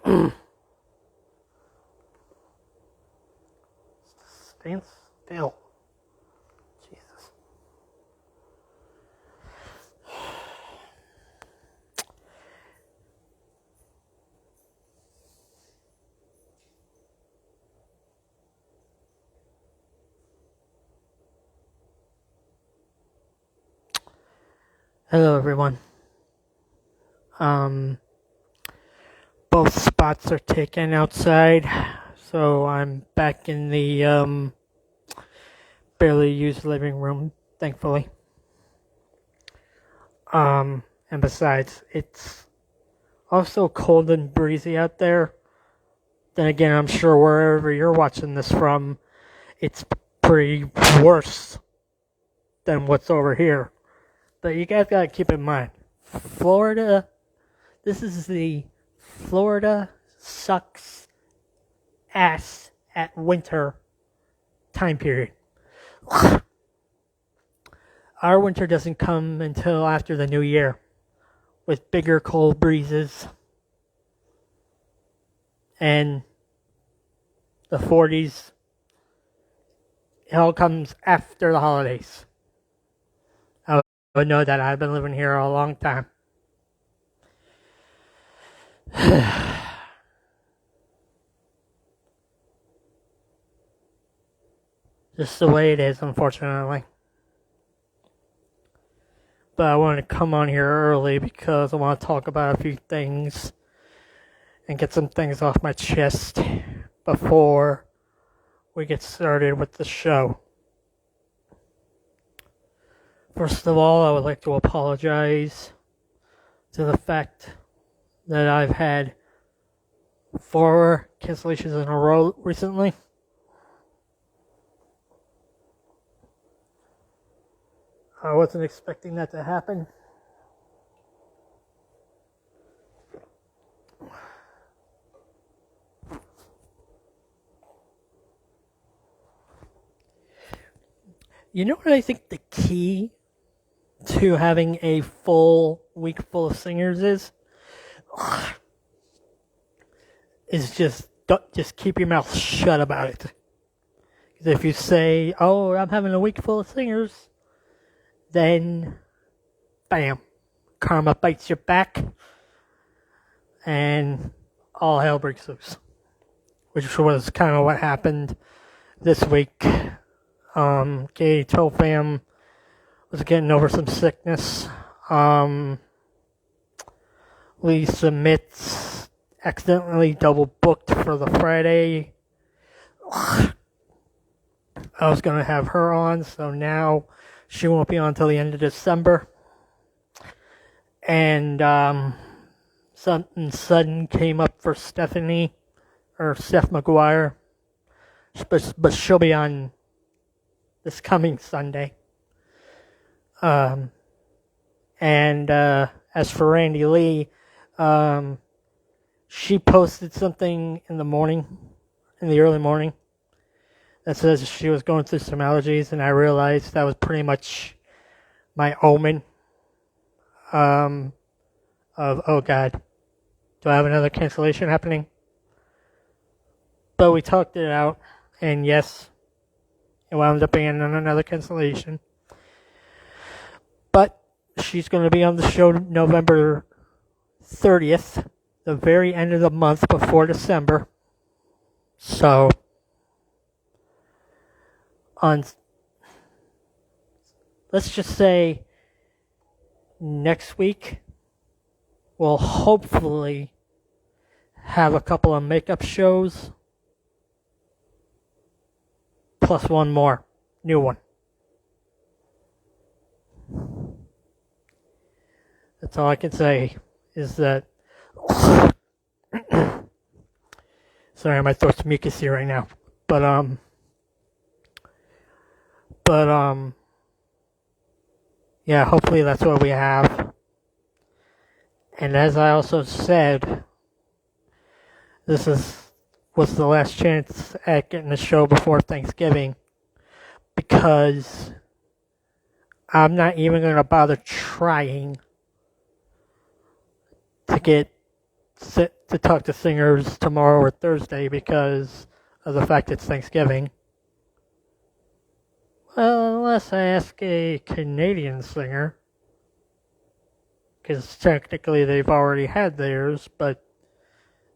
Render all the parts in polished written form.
Stand still. Jesus. Hello, everyone. Um, both spots are taken outside, so I'm back in the barely used living room, thankfully. And besides, it's also cold and breezy out there. Then again, I'm sure wherever you're watching this from, it's pretty worse than what's over here. But you guys gotta keep in mind, Florida, this is the Florida sucks ass at winter time period. Our winter doesn't come until after the new year, with bigger cold breezes and the 40s. It all comes after the holidays. I would know that. I've been living here a long time. Just the way it is, unfortunately. But I wanted to come on here early because I want to talk about a few things and get some things off my chest before we get started with the show. First of all, I would like to apologize to the fact that I've had 4 cancellations in a row recently. I wasn't expecting that to happen. You know what I think the key to having a full week full of singers is? Is just keep your mouth shut about it. Because if you say, "Oh, I'm having a week full of singers," then, bam, karma bites your back, and all hell breaks loose. Which was kind of what happened this week. Katie Tofam was getting over some sickness. Lisa Mitz accidentally double booked for the Friday. I was going to have her on, so now she won't be on until the end of December. And something sudden came up for Stephanie, or Steph McGuire. But she'll be on this coming Sunday. And as for Randy Lee, she posted something in the early morning, that says she was going through some allergies, and I realized that was pretty much my omen of, oh God, do I have another cancellation happening? But we talked it out, and yes, it wound up being another cancellation. But she's going to be on the show November 30th, the very end of the month before December. So, let's just say next week, we'll hopefully have a couple of makeup shows, plus one more new one. That's all I can say, is that sorry, my throat's mucusy right now. But yeah, hopefully that's what we have. And as I also said, this was the last chance at getting the show before Thanksgiving, because I'm not even going to bother trying to get sit to talk to singers tomorrow or Thursday because of the fact it's Thanksgiving. Well, unless I ask a Canadian singer, because technically they've already had theirs, but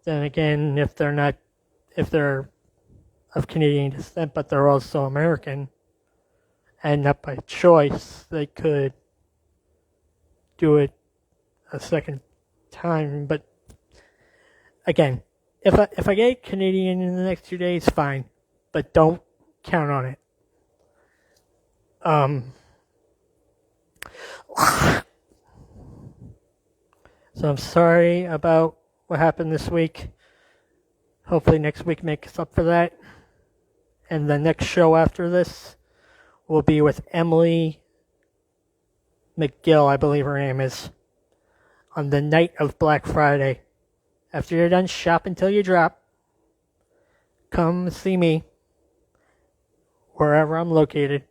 then again, if they're of Canadian descent, but they're also American, and not by choice, they could do it a second time. But again, if I get Canadian in the next 2 days, fine, but don't count on it. So I'm sorry about what happened this week. Hopefully next week makes up for that. And the next show after this will be with Emily McGill, I believe her name is, on the night of Black Friday. After you're done shopping till you drop, come see me wherever I'm located.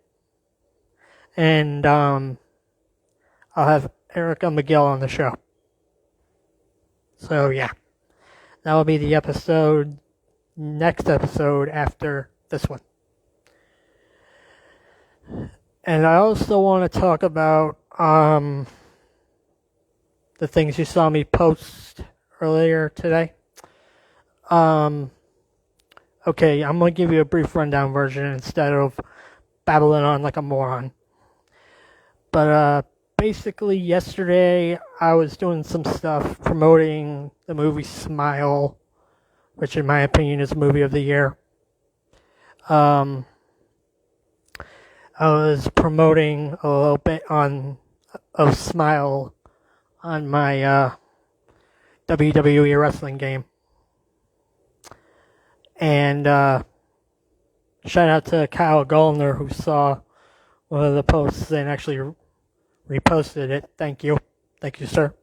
And I'll have Erica McGill on the show. So yeah, that will be the next episode after this one. And I also want to talk about the things you saw me post earlier today. Okay, I'm going to give you a brief rundown version instead of babbling on like a moron. But basically yesterday I was doing some stuff promoting the movie Smile, which in my opinion is movie of the year. I was promoting a little bit of Smile on my WWE wrestling game. And shout out to Kyle Gollner who saw one of the posts and actually reposted it. Thank you, sir.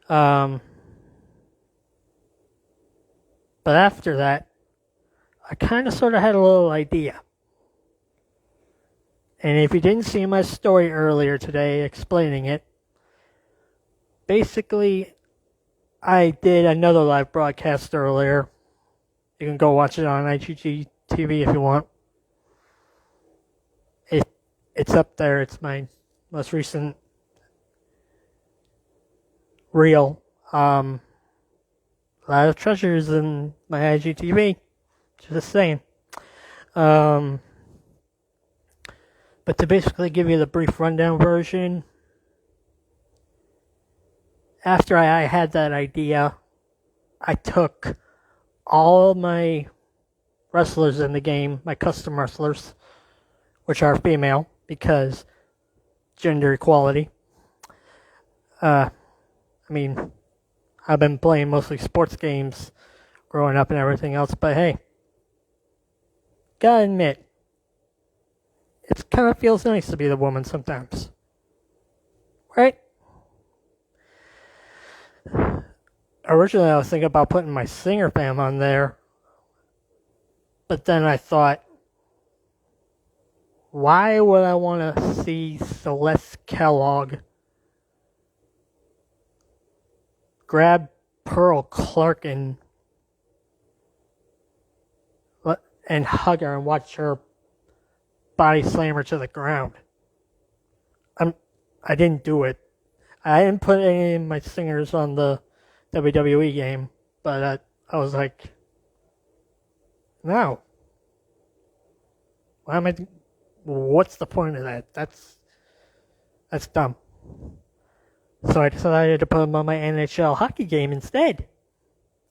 But after that, I kind of sort of had a little idea. And if you didn't see my story earlier today explaining it, basically, I did another live broadcast earlier. You can go watch it on IGTV if you want. It's up there. It's my most recent reel. A lot of treasures in my IGTV. Just saying. But to basically give you the brief rundown version, after I had that idea, I took all my wrestlers in the game, my custom wrestlers, which are female, because gender equality. I mean, I've been playing mostly sports games growing up and everything else, but hey, gotta admit, it kind of feels nice to be the woman sometimes. Right? Originally, I was thinking about putting my singer fam on there, but then I thought, why would I want to see Celeste Kellogg grab Pearl Clark and hug her and watch her body slam her to the ground? I didn't do it. I didn't put any of my singers on the WWE game, but I was like, no. What's the point of that? That's dumb. So I decided to put them on my NHL hockey game instead.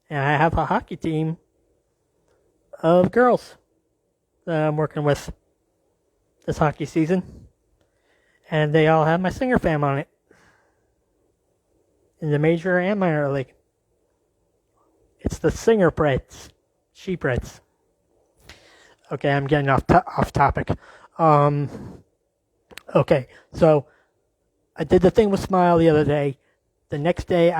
And I have a hockey team of girls that I'm working with this hockey season. And they all have my singer fam on it. In the major and minor league. It's the Singer Preds. Sheepreds. Okay, I'm getting off topic. Okay, so I did the thing with Smile the other day. The next day,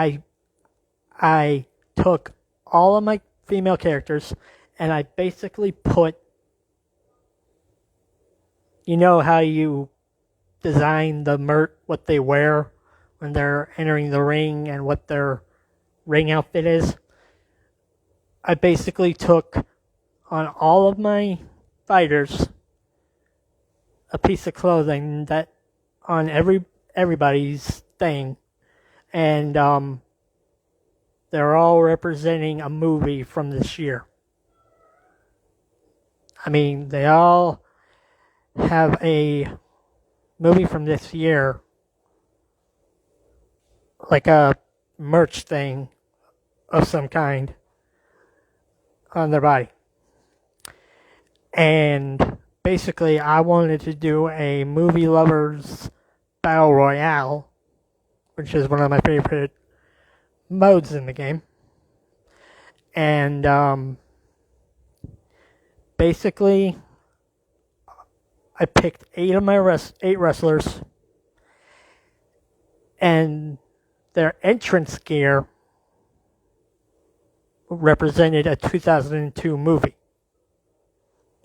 I took all of my female characters and I basically put, you know how you design the what they wear when they're entering the ring and what their ring outfit is. I basically took on all of my fighters a piece of clothing that on everybody's thing, and they're all representing a movie from this year. I mean, they all have a movie from this year, like a merch thing of some kind on their body. And basically, I wanted to do a movie lovers battle royale, which is one of my favorite modes in the game. And basically, I picked eight wrestlers, and their entrance gear represented a 2002 movie.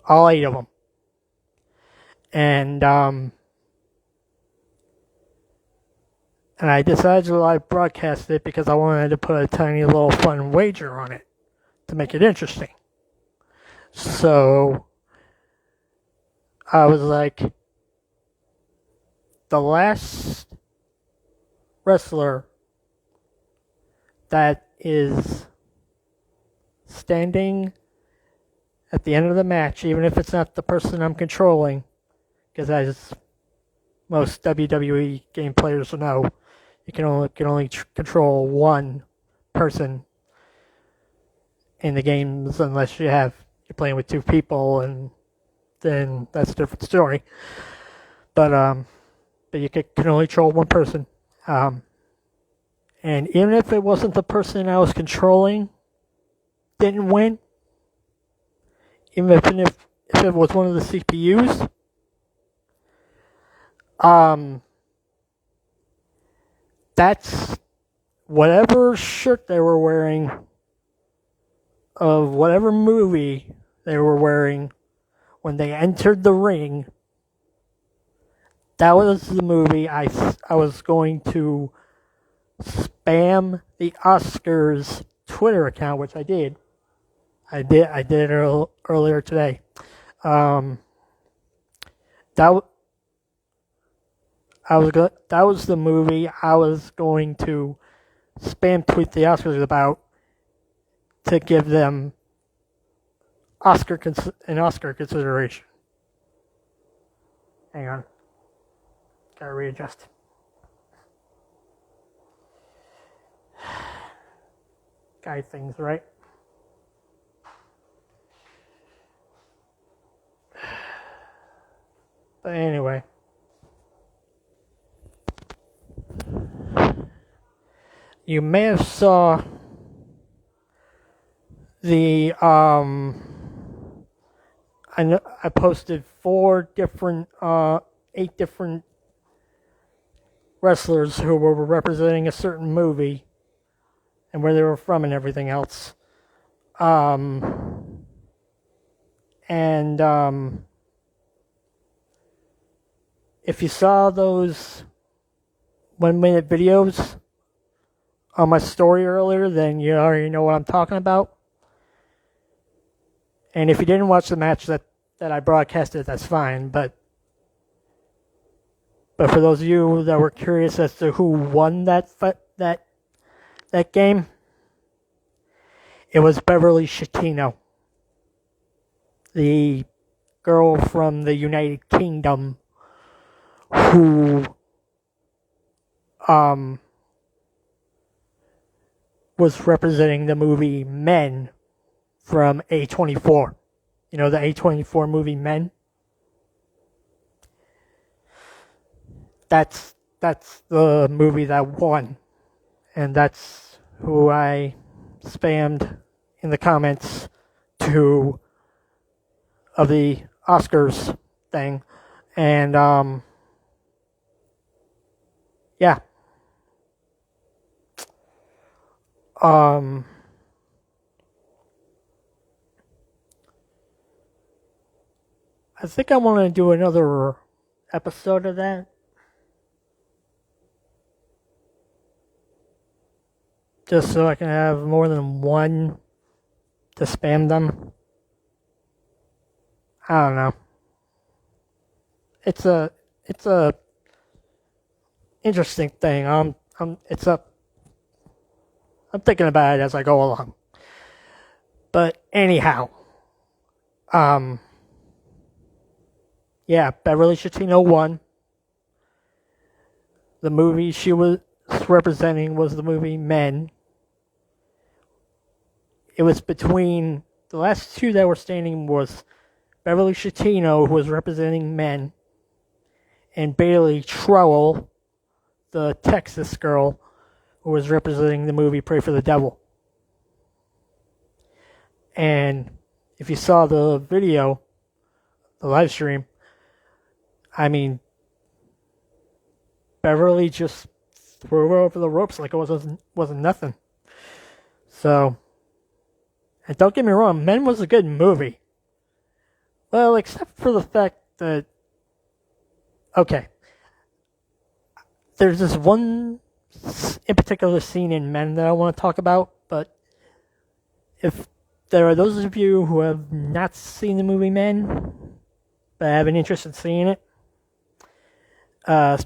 All 8 of them. And I decided to live broadcast it because I wanted to put a tiny little fun wager on it to make it interesting. So I was like, the last wrestler that is standing at the end of the match, even if it's not the person I'm controlling, because as most WWE game players know, you can only control one person in the games unless you're playing with 2 people, and then that's a different story. But you can only control one person. And even if it wasn't the person I was controlling didn't win, even if it was one of the CPUs, that's whatever shirt they were wearing of whatever movie they were wearing when they entered the ring. That was the movie I was going to spam the Oscars Twitter account, which I did. I did it earlier today. That was the movie I was going to spam tweet the Oscars about to give them an Oscar consideration. Hang on. Gotta readjust. Guide things, right? But anyway. You may have saw the I posted 8 different wrestlers who were representing a certain movie and where they were from and everything else. If you saw those 1-minute videos on my story earlier, then you already know what I'm talking about. And if you didn't watch the match that I broadcasted, that's fine. But for those of you that were curious as to who won that game, it was Beverly Shatino, the girl from the United Kingdom who was representing the movie Men from A24. You know, the A24 movie Men? That's the movie that won. And that's who I spammed in the comments of the Oscars thing. And yeah. I think I want to do another episode of that. just so I can have more than one to spam them. I don't know. It's a interesting thing. It's a I'm thinking about it as I go along. But anyhow, um, yeah, Beverly Shatino won. The movie she was representing was the movie Men. It was between the last two that were standing was Beverly Shatino, who was representing Men, and Bailey Trowell, the Texas girl, who was representing the movie Pray for the Devil. And if you saw the video, the live stream, I mean, Beverly just threw her over the ropes like it wasn't nothing. So, and don't get me wrong, Men was a good movie. Well, except for the fact that, okay, there's this one in particular scene in Men that I want to talk about, but if there are those of you who have not seen the movie Men, but have an interest in seeing it, uh,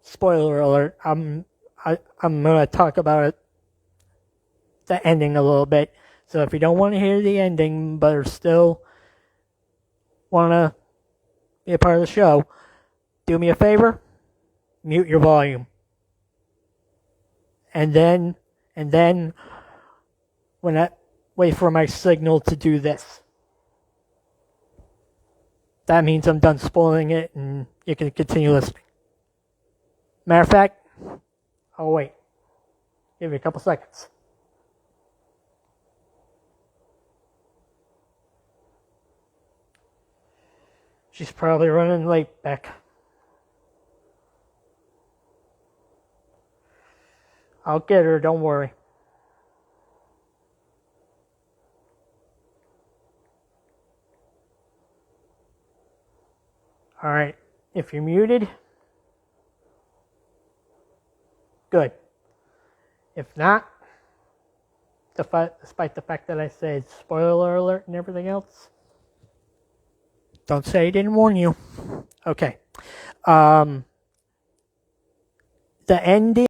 spoiler alert, I'm gonna talk about it, the ending a little bit. So if you don't want to hear the ending, but are still want to be a part of the show, do me a favor, mute your volume. And then when I wait for my signal to do this. That means I'm done spoiling it and you can continue listening. Matter of fact, I'll wait. Give me a couple seconds. She's probably running late, Beck. I'll get her, don't worry. Alright, if you're muted, good. If not, despite the fact that I said spoiler alert and everything else, don't say I didn't warn you. Okay. The ending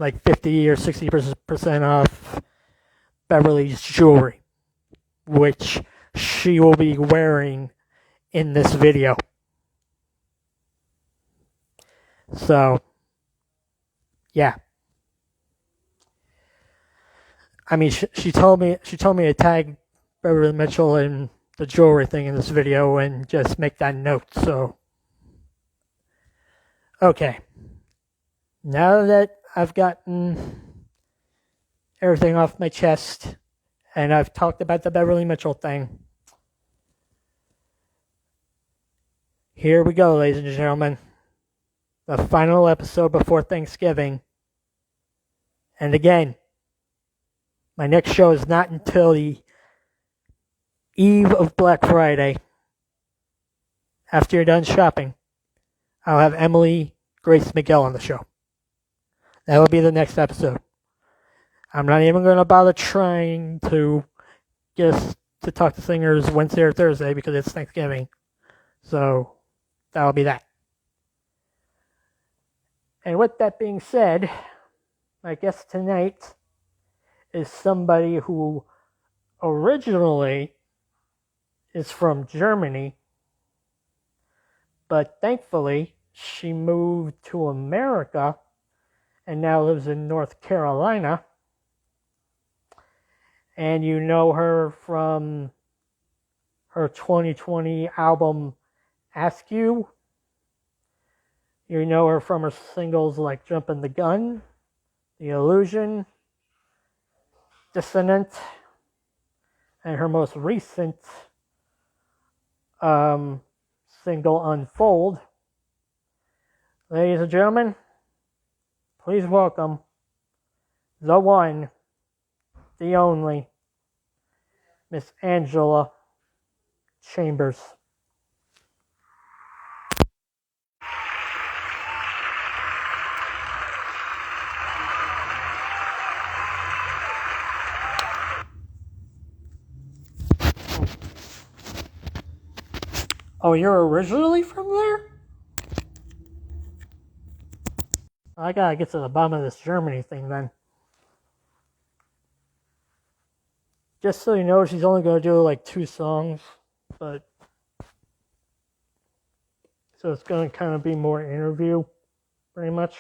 like 50 or 60% off Beverly's jewelry, which she will be wearing in this video. So, yeah. I mean, she told me to tag Beverly Mitchell in the jewelry thing in this video and just make that note. So, okay. Now that I've gotten everything off my chest and I've talked about the Beverly Mitchell thing, here we go, ladies and gentlemen. The final episode before Thanksgiving. And again, my next show is not until the eve of Black Friday. After you're done shopping, I'll have Emily Grace Miguel on the show. That will be the next episode. I'm not even going to bother trying to get us to talk to singers Wednesday or Thursday because it's Thanksgiving. So that'll be that. And with that being said, my guest tonight is somebody who originally is from Germany, but thankfully she moved to America and now lives in North Carolina. And you know her from her 2020 album Ask You. You know her from her singles like Jumpin' the Gun, The Illusion, Dissonant, and her most recent single Unfold. Ladies and gentlemen, please welcome the one, the only, Miss Angela Chambers. Oh, you're originally from there? I gotta get to the bottom of this Germany thing then. Just so you know, she's only gonna do like 2 songs, but so it's gonna kind of be more interview, pretty much.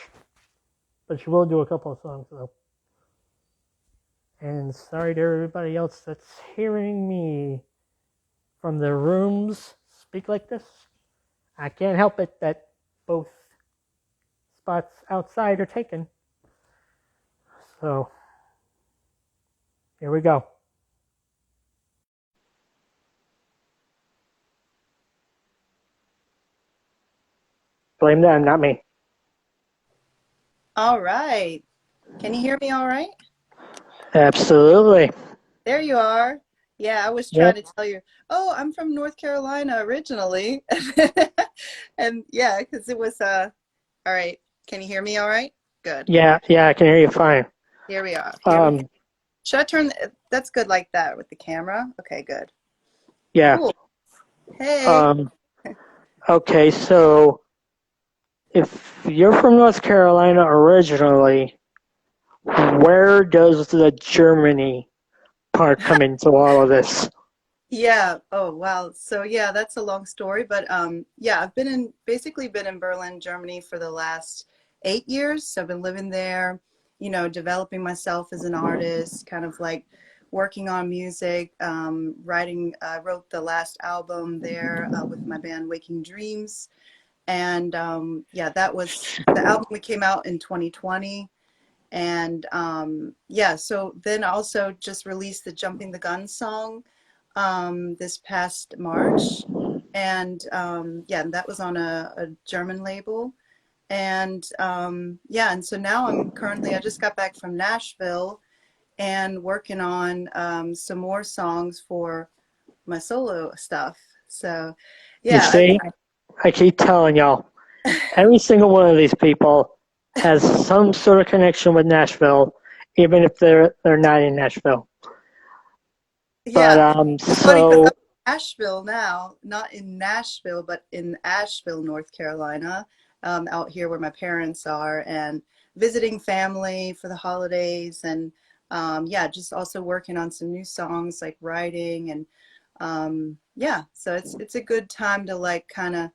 But she will do a couple of songs though. And sorry to everybody else that's hearing me from their rooms speak like this. I can't help it that both spots outside are taken. So, here we go. Blame them, not me. All right. Can you hear me all right? Absolutely. There you are. Yeah, I was trying to tell you, oh, I'm from North Carolina originally. And yeah, because it was, all right. Can you hear me all right? Good. Yeah, I can hear you fine. Here we are. Should I turn, that's good like that with the camera? Okay, good. Yeah. Cool. Hey. Okay, so if you're from North Carolina originally, where does the Germany part come into all of this? Yeah. Oh, wow. So yeah, that's a long story, but yeah, I've basically been in Berlin, Germany for the last 8 years. So I've been living there, you know, developing myself as an artist, kind of like working on music, writing. I wrote the last album there with my band Waking Dreams. And yeah, that was the album we came out in 2020. And yeah, so then I also just released the Jumping the Gun song this past March. And yeah, that was on a German label. And yeah, and so now I just got back from Nashville and working on some more songs for my solo stuff. So yeah. You see, I keep telling y'all, every single one of these people has some sort of connection with Nashville, even if they're not in Nashville. Yeah, But it's funny because I'm in Asheville now, not in Nashville, but in Asheville, North Carolina. out here where my parents are, and visiting family for the holidays, and yeah, just also working on some new songs, like writing, and yeah, so it's a good time to like kind of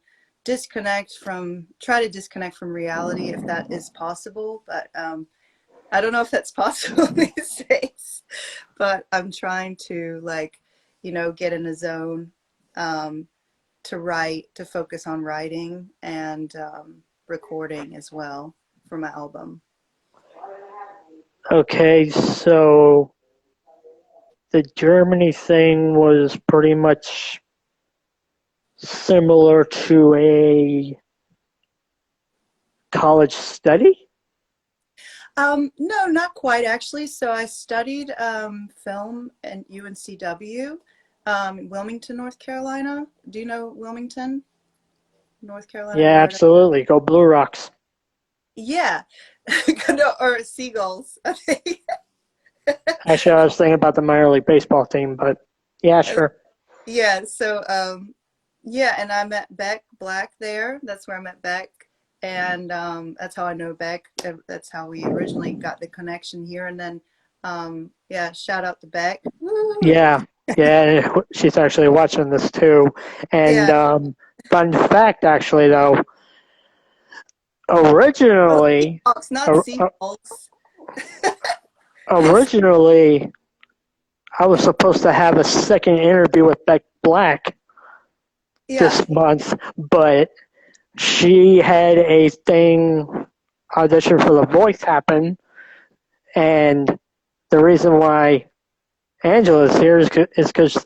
try to disconnect from reality if that is possible, but I don't know if that's possible these days, but I'm trying to like, get in a zone, um, to write, to focus on writing and recording as well for my album. Okay, so the Germany thing was pretty much similar to a college study? No, not quite actually. So I studied film at UNCW, in Wilmington, North Carolina. Do you know Wilmington, North Carolina? Have you Yeah, heard of? absolutely. Go Blue Rocks. Yeah, no, or Seagulls, I think. Actually, I was thinking about the minor league baseball team, but yeah, sure. Yeah, so yeah, and I met Beck Black there. That's where I met Beck, and that's how I know Beck. That's how we originally got the connection here, and then yeah, shout out to Beck. Woo! Yeah, yeah, she's actually watching this too. And Yeah, fun fact, actually, though, oh, originally, Seahawks, not or, Seahawks. originally, I was supposed to have a second interview with Beck Black Yeah, this month, but she had a thing audition for The Voice happen, and the reason why Angela's here is because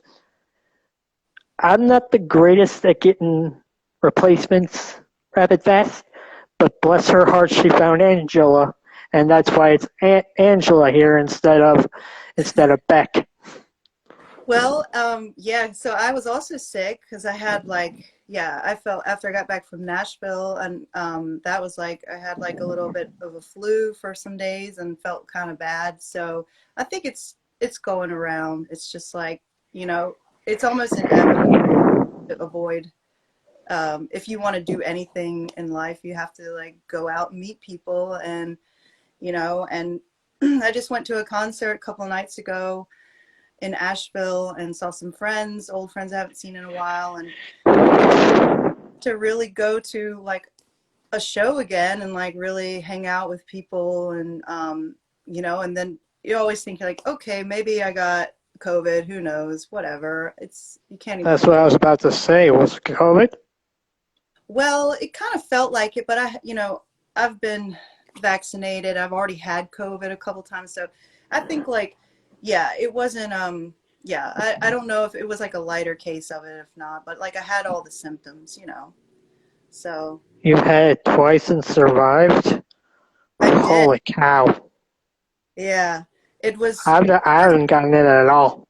I'm not the greatest at getting replacements rapid fast, but bless her heart, she found Angela, and that's why it's Angela here instead of Beck. well, yeah, so I was also sick because I had like, yeah, I felt after I got back from Nashville, and that was like I had like a little bit of a flu for some days and felt kind of bad. So I think it's going around. It's just like, you know, it's almost inevitable to avoid. If you want to do anything in life, you have to like go out and meet people, and and I just went to a concert a couple of nights ago in Asheville and saw some friends, old friends I haven't seen in a while, and to really go to like a show again and like really hang out with people, and and then you always think like, okay, maybe I got COVID, who knows, whatever. You can't even That's what I predict. was about to say. Was it COVID? Well, it kind of felt like it, but I've been vaccinated. I've already had COVID a couple times, so I think like, yeah, it wasn't. Yeah, I don't know if it was like a lighter case of it, if not, but like I had all the symptoms. So You've had it twice and survived? I did. Holy cow. Yeah, it was. I haven't gotten it at all.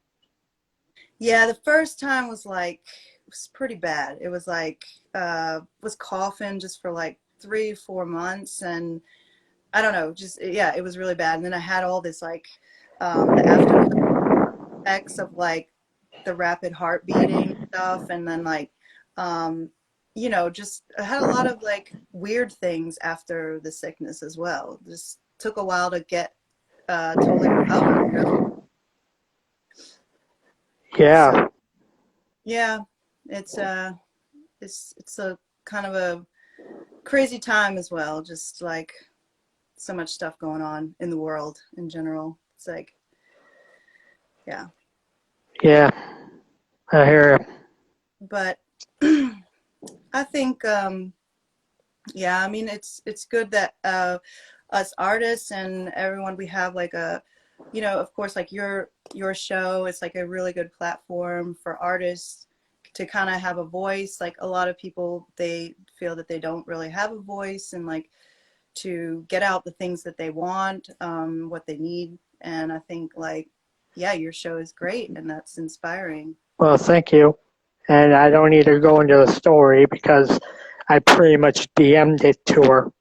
Yeah, the first time was like it was pretty bad. It was like was coughing just for like 3 4 months, and I don't know, just yeah, it was really bad. And then I had all this like the after effects of like the rapid heart beating stuff, and then like um, just I had a lot of like weird things after the sickness as well. Just took a while to get totally recovered. So Yeah, yeah, it's it's a kind of a crazy time as well. Just like so much stuff going on in the world in general. It's like, yeah, yeah, I hear you. but I think, yeah, I mean, it's good that us artists and everyone, we have like of course, like your show is like a really good platform for artists to kind of have a voice. Like a lot of people, they feel that they don't really have a voice, and like to get out the things that they want, what they need. And I think like, yeah, your show is great, and that's inspiring. Well, thank you. And I don't need to go into the story because I pretty much DM'd it to her.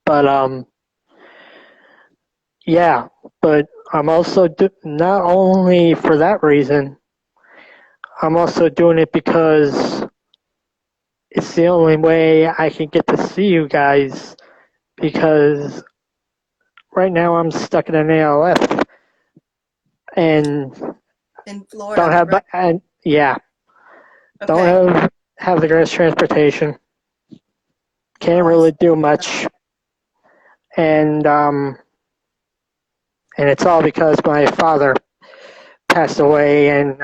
But yeah. But I'm also not only for that reason. I'm also doing it because it's the only way I can get to see you guys because right now I'm stuck in an ALF and In don't Florida, have right? and yeah, Okay. don't have the greatest transportation. Can't Oh, I'm really sorry. do much, and it's all because my father passed away in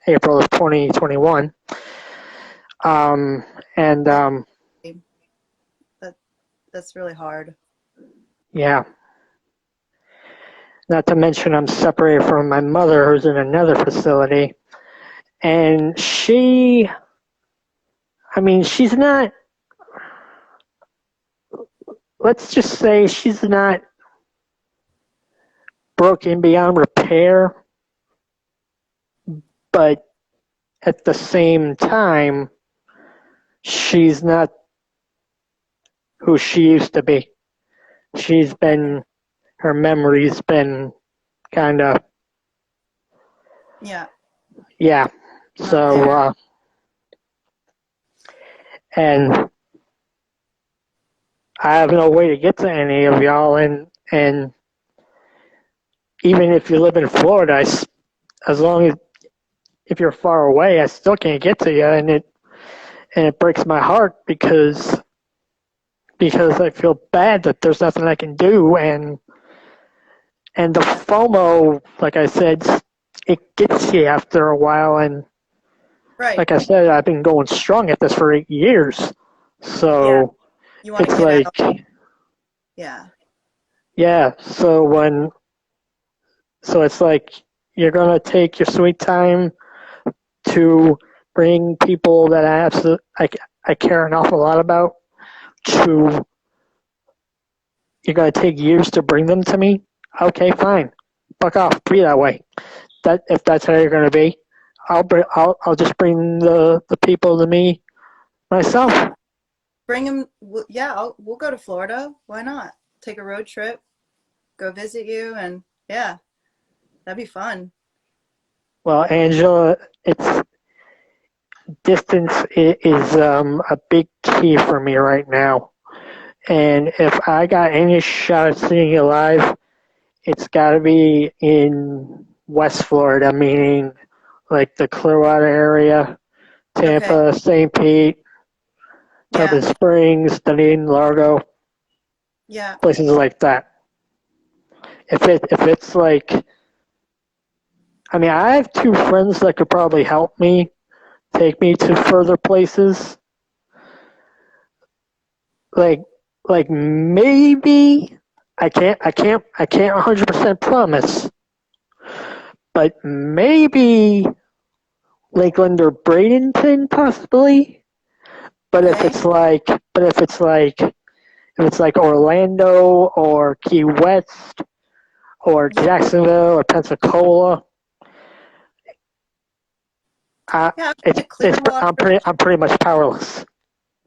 April of 2021. And Sorry. That that's really hard. yeah, not to mention I'm separated from my mother who's in another facility. And I mean, she's not, let's just say she's not broken beyond repair, but at the same time, she's not who she used to be. She's Right. been, her memory's been kind of, Yeah, yeah. not So, there. and I have no way to get to any of y'all, and even if you live in Florida, as long as if you're far away, I still can't get to you, and it breaks my heart because I feel bad that there's nothing I can do, and the FOMO, like I said, it gets you after a while, and Right. like I said, I've been going strong at this for 8 years, Yeah. so You want to it's get like, out. Yeah. yeah, so it's like you're gonna take your sweet time to bring people that I care an awful lot about to you're gonna take years to bring them to me. Okay, fine. Fuck off. Be that way. That if that's how you're gonna be, I'll just bring the people to me myself. Bring him. Yeah, we'll go to Florida. Why not? Take a road trip, go visit you, and yeah, that'd be fun. Well, Angela, it's distance is a big key for me right now. And if I got any shot at seeing you live, it's got to be in West Florida, meaning like the Clearwater area, Okay. Tampa, St. Pete, Tarpon Yeah. Springs, Dunedin, Largo, Yeah. places like that. If it's like, I mean, I have two friends that could probably help me take me to further places. Like like maybe I can't 100% promise, but maybe Lakeland or Bradenton possibly. But if Okay. it's like, but if it's like Orlando or Key West or Yeah. Jacksonville or Pensacola, I, Yeah. I've been to I'm Clearwater. pretty much powerless.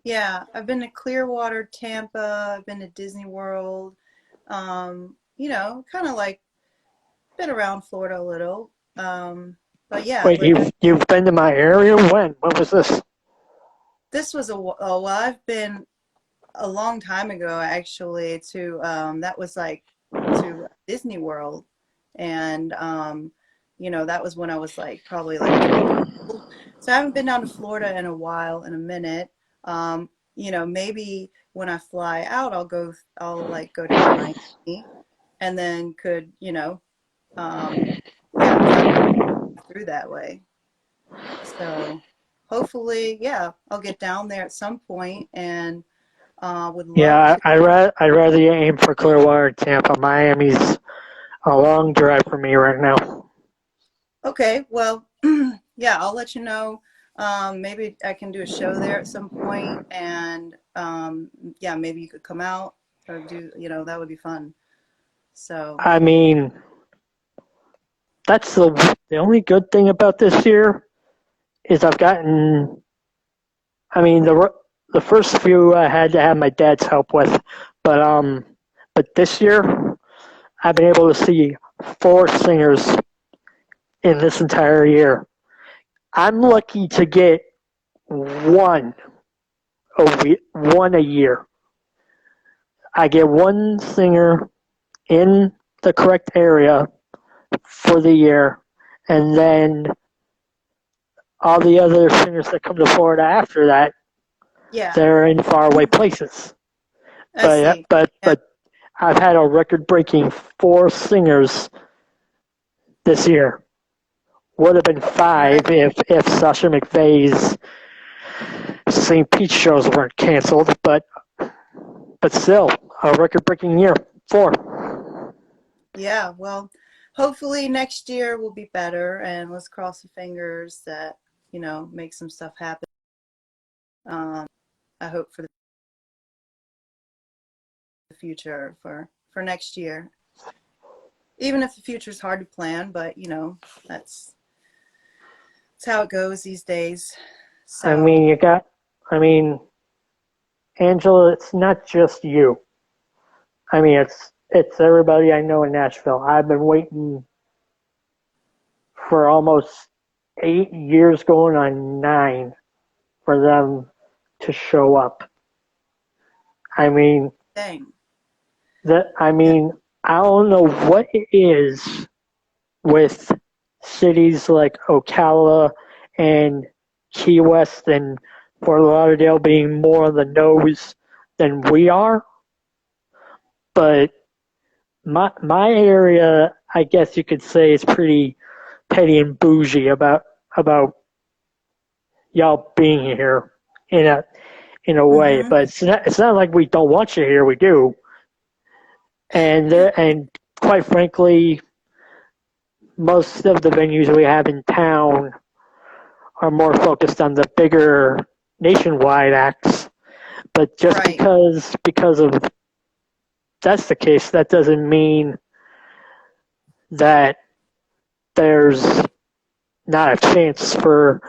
Yeah, I've been to Clearwater, Tampa. I've been to Disney World. Kind of like been around Florida a little. But yeah, Wait, like you've been to my area? When? When was this? this was well, I've been a long time ago actually to that was like to Disney World, and that was when I was like probably like 20 years old. So I haven't been down to Florida in a while, in a minute. Maybe when I fly out, I'll like go down to Miami, and then could yeah, drive through that way. So hopefully, yeah, I'll get down there at some point and would love Yeah, to. I'd rather you aim for Clearwater, Tampa. Miami's a long drive for me right now. Okay, well, yeah, I'll let you know. Maybe I can do a show there at some point, and yeah, maybe you could come out or that would be fun. So, I mean, that's the only good thing about this year is I've gotten. I mean, the first few I had to have my dad's help with, but this year I've been able to see four singers in this entire year. I'm lucky to get one, one a year. I get one singer in the correct area for the year, and then all the other singers that come to Florida after that, Yeah, they're in faraway places. I see. Yeah. But I've had a record-breaking 4 singers this year. Would have been Right. 5 if Sasha McVeigh's St. Pete shows weren't canceled, but still a record-breaking year. 4. Yeah. Well, hopefully next year will be better, and let's cross the fingers that, make some stuff happen. Um, I hope for the future for next year. Even if the future is hard to plan, but that's that's how it goes these days. I So, mean, I mean, Angela, it's not just you. I mean, it's everybody I know in Nashville. I've been waiting for almost 8 years, going on 9, for them to show up. I mean, dang. that. I Yeah. mean, I don't know what it is with cities like Ocala and Key West and Fort Lauderdale being more on the nose than we are, but my area, I guess you could say, is pretty petty and bougie about y'all being here in a way. Mm-hmm. But it's not like we don't want you here. We do, and quite frankly, most of the venues we have in town are more focused on the bigger nationwide acts. But just Right. because of that's the case, that doesn't mean that there's not a chance for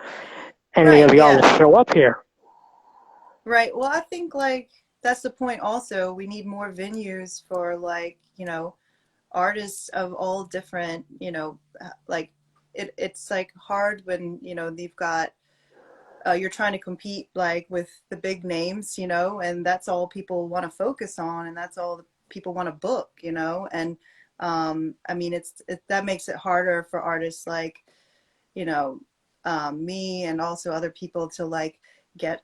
any Right. of y'all Yeah. to show up here. Right. Well, I think like that's the point also. We need more venues for like, artists of all different, like it's like hard when, they've got you're trying to compete like with the big names, and that's all people want to focus on, and that's all people want to book, and I mean that makes it harder for artists like, you know, me and also other people to like get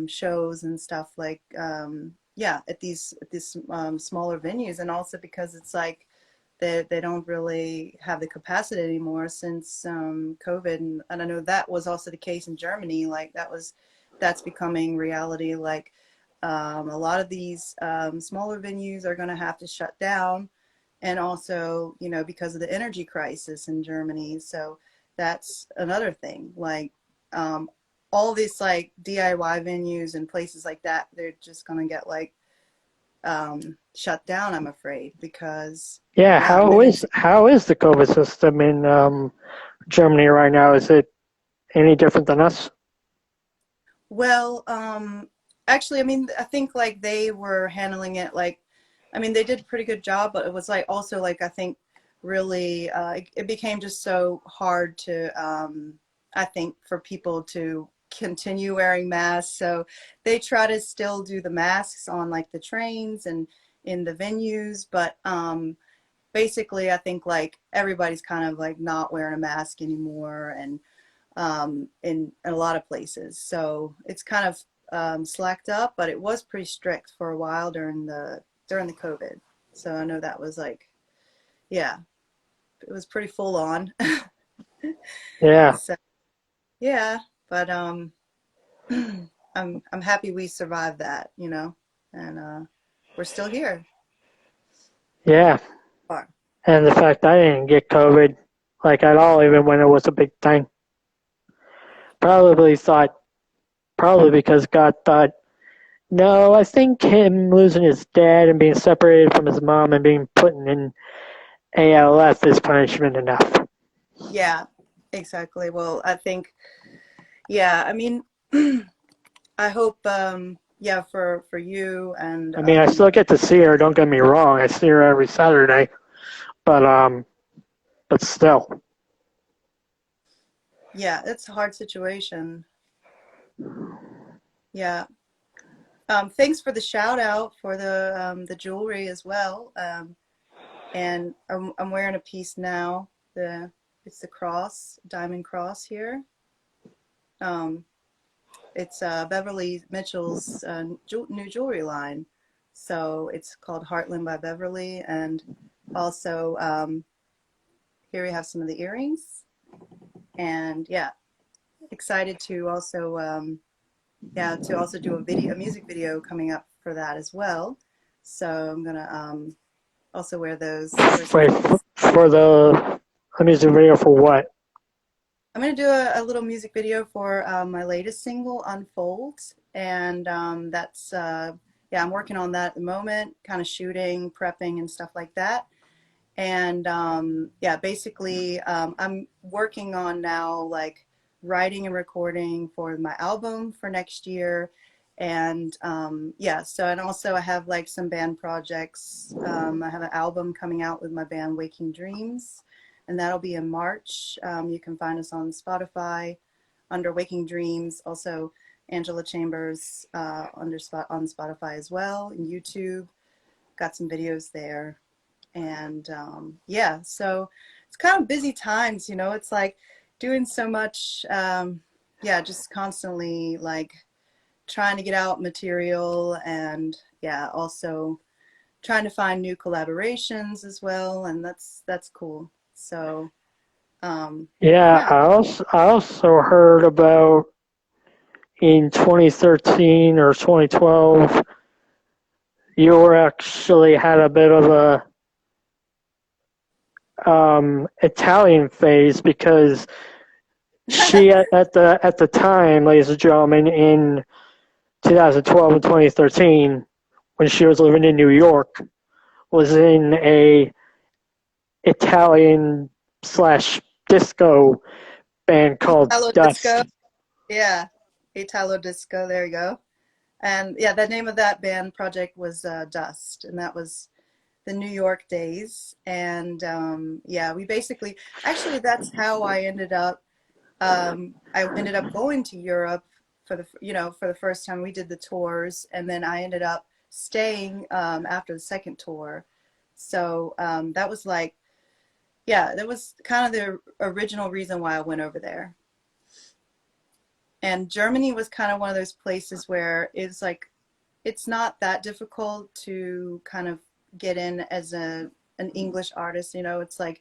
shows and stuff like yeah, at these smaller venues, and also because it's like they don't really have the capacity anymore since COVID, and I know that was also the case in Germany. Like that's becoming reality. Like a lot of these smaller venues are going to have to shut down, and also because of the energy crisis in Germany. So that's another thing. Like um, all these like DIY venues and places like that, they're just going to get like shut down, I'm afraid, because Yeah, yeah, I'm moving to. how is the COVID system in Germany right now? Is it any different than us? Well, actually, I mean, I think like they were handling it like, I mean, they did a pretty good job, but it was like also like I think really it became just so hard to I think for people to continue wearing masks. So they try to still do the masks on like the trains and in the venues, but basically I think like everybody's kind of like not wearing a mask anymore, and in a lot of places. So it's kind of slacked up, but it was pretty strict for a while during the COVID. So I know that was like, yeah, it was pretty full on. Yeah, So yeah, but I'm happy we survived that, and we're still here. yeah. Far. And the fact I didn't get COVID like at all, even when it was a big thing, probably thought probably because God thought, no, I think him losing his dad and being separated from his mom and being put in ALF is punishment enough. Yeah, exactly. Well, I think, yeah, I mean, I hope, yeah, for you and I mean, I still get to see her. Don't get me wrong. I see her every Saturday, but but still, yeah, it's a hard situation. Yeah. Thanks for the shout out for the jewelry as well. And I'm wearing a piece now. It's the cross, diamond cross here. Um, it's Beverly Mitchell's new jewelry line. So it's called Heartland by Beverly. And also here we have some of the earrings. And yeah, excited to also do a music video coming up for that as well. So I'm gonna also wear those. Wear some Wait, earrings. for the music video for what? I'm gonna do a little music video for my latest single, Unfold, and that's yeah, I'm working on that at the moment, kind of shooting, prepping, and stuff like that. And yeah, basically, I'm working on now like writing and recording for my album for next year. And yeah, so and also I have like some band projects. I have an album coming out with my band Waking Dreams, and that'll be in March. You can find us on Spotify under Waking Dreams. Also, Angela Chambers on Spotify as well, and YouTube. Got some videos there. And yeah, so it's kind of busy times, you know. It's like doing so much, yeah, just constantly like trying to get out material, and yeah, also trying to find new collaborations as well, and that's cool. So Yeah, yeah. I also heard about in 2013 or 2012, you were actually had a bit of a Italian phase because she at the time, ladies and gentlemen, in 2012 and 2013, when she was living in New York, was in a Italian slash disco band called Italo disco, Dust. yeah, Italo disco, there you go. And yeah, the name of that band project was Dust, and that was the New York days. And yeah, we basically, actually, that's how I ended up going to Europe for for the first time. We did the tours, and then I ended up staying after the second tour. So that was like, yeah, that was kind of the original reason why I went over there. And Germany was kind of one of those places where it's like, it's not that difficult to kind of get in as an English artist. You know, it's like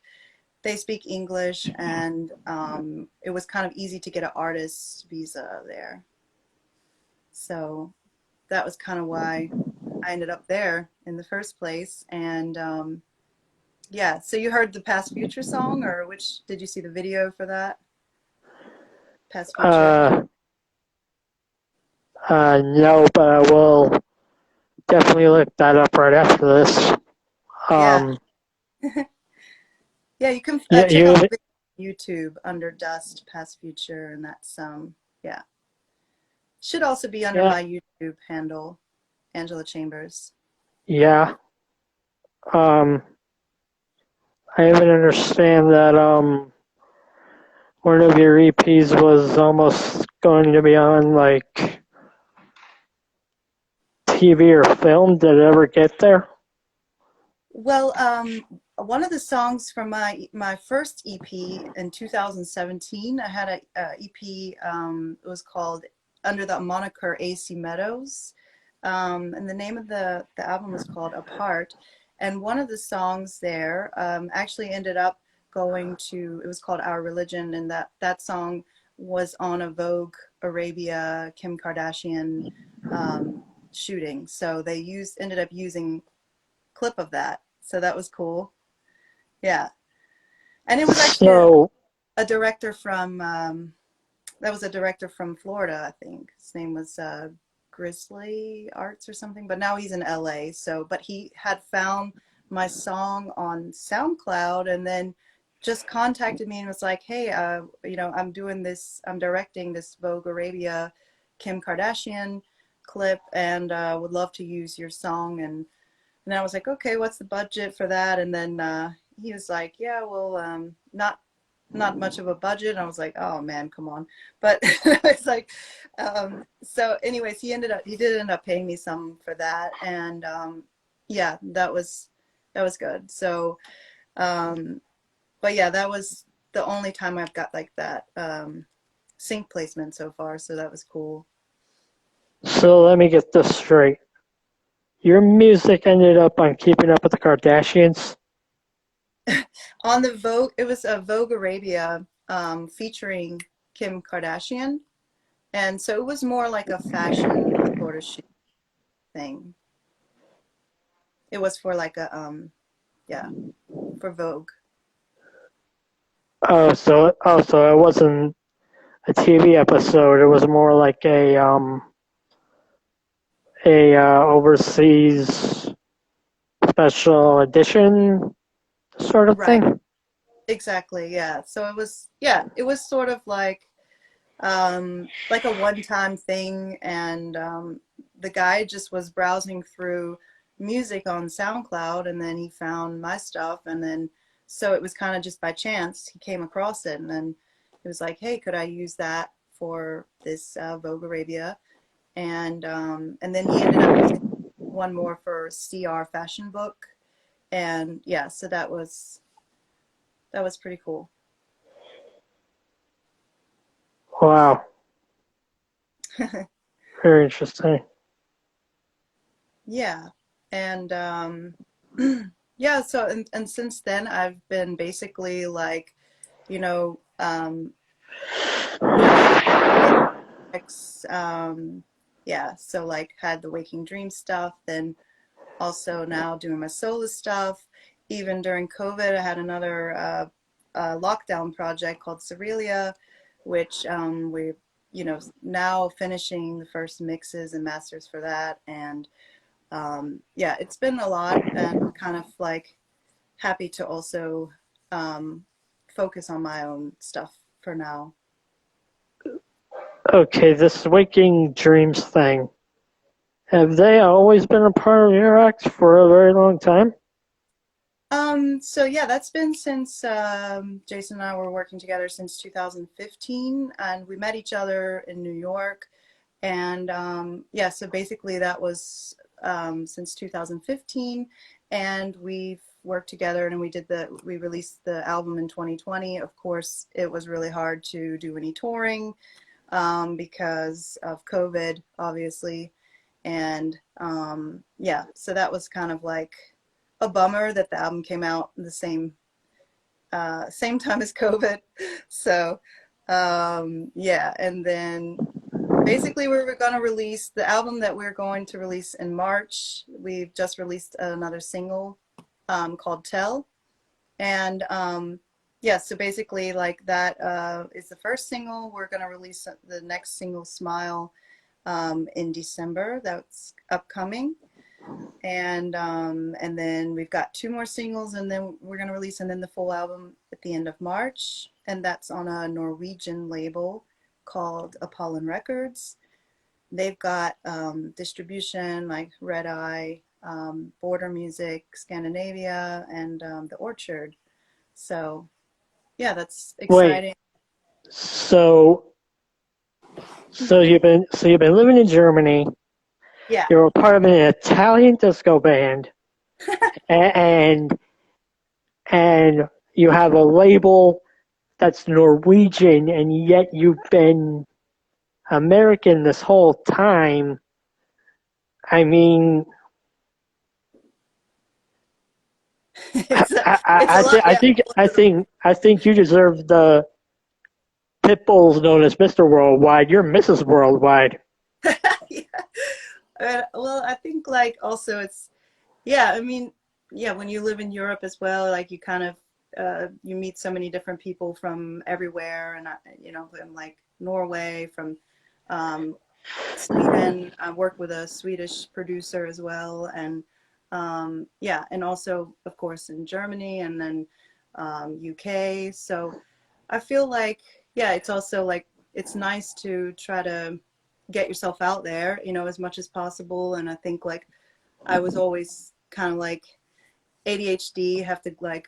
they speak English, and it was kind of easy to get an artist visa there. So that was kind of why I ended up there in the first place. And yeah, so you heard the Past Future song, or which did you see the video for that? Past Future? Uh, no, but I will definitely look that up right after this. Yeah. Um, Yeah, you can yeah, check you out the video on YouTube under Dust Past Future, and that's yeah. Should also be under yeah my YouTube handle, Angela Chambers. yeah. Um, I even understand that one of your EPs was almost going to be on like TV or film. Did it ever get there? Well, one of the songs from my first EP in 2017, I had a EP. It was called under the moniker AC Meadows, and the name of the album was called Apart. And one of the songs there actually ended up going to. It was called Our Religion, and that song was on a Vogue Arabia Kim Kardashian shooting. So they ended up using clip of that. So that was cool. Yeah. And it was actually So, a director from that was a director from Florida, I think. His name was Grizzly Arts or something, but now he's in LA. So, but he had found my song on SoundCloud, and then just contacted me and was like, "Hey, I'm directing this Vogue Arabia Kim Kardashian clip, and would love to use your song." And I was like, "Okay, what's the budget for that?" And then he was like, "Yeah, well, not not much of a budget. I was like, oh man, come on. But it's like, so anyways, he did end up paying me some for that. And yeah, that was good. So, um, but yeah, that was the only time I've got like that sync placement so far. So that was cool. So let me get this straight. Your music ended up on Keeping Up with the Kardashians. On the Vogue, it was a Vogue Arabia featuring Kim Kardashian. And so it was more like a fashion sort of shoot thing. It was for like a yeah, for Vogue. So it wasn't a TV episode. It was more like a overseas special edition sort of Right. thing. Exactly. Yeah. So it was sort of like a one-time thing, and the guy just was browsing through music on SoundCloud, and then he found my stuff, and then so it was kind of just by chance he came across it, and then he was like, "Hey, could I use that for this Vogue Arabia?" And then he ended up using one more for CR Fashion Book, and yeah, so that was pretty cool. Wow, very interesting. Yeah. And yeah, so and since then I've been basically like, you know, doing other projects. Yeah, so like had the Waking Dream stuff, then also now doing my solo stuff. Even during COVID, I had another lockdown project called Cerealia, which we're, now finishing the first mixes and masters for that. And yeah, it's been a lot, and I'm kind of like happy to also um, focus on my own stuff for now. Okay, this Waking Dreams thing. Have they always been a part of your act for a very long time? So yeah, that's been since Jason and I were working together since 2015, and we met each other in New York. And yeah, so basically that was since 2015, and we've worked together, and we released the album in 2020. Of course, it was really hard to do any touring because of COVID, obviously. And yeah, so that was kind of like a bummer that the album came out the same time as COVID. So yeah, and then basically we were going to release the album that we're going to release in March. We've just released another single called Tell. And yeah, so basically like that is the first single. We're going to release the next single, Smile, in December. That's upcoming. And then we've got two more singles, and then we're going to release and then the full album at the end of March. And that's on a Norwegian label called Apollon Records. They've got distribution like Red Eye, Border Music, Scandinavia, and The Orchard. So yeah, that's Wait, exciting. so you've been living in Germany. Yeah. You're a part of an Italian disco band, and and you have a label that's Norwegian, and yet you've been American this whole time. I mean, it's a, I, it's I, a I, lot. I Yeah. think I think I think you deserve the pit bulls known as Mr. Worldwide. You're Mrs. Worldwide. Yeah. Well, I think like also it's yeah, I mean, yeah, when you live in Europe as well, like you kind of you meet so many different people from everywhere, and from like Norway, from um, Sweden. I work with a Swedish producer as well, and yeah, and also of course in Germany, and then UK. So I feel like yeah, it's also like it's nice to try to get yourself out there, as much as possible. And I think like I was always kind of like ADHD, have to like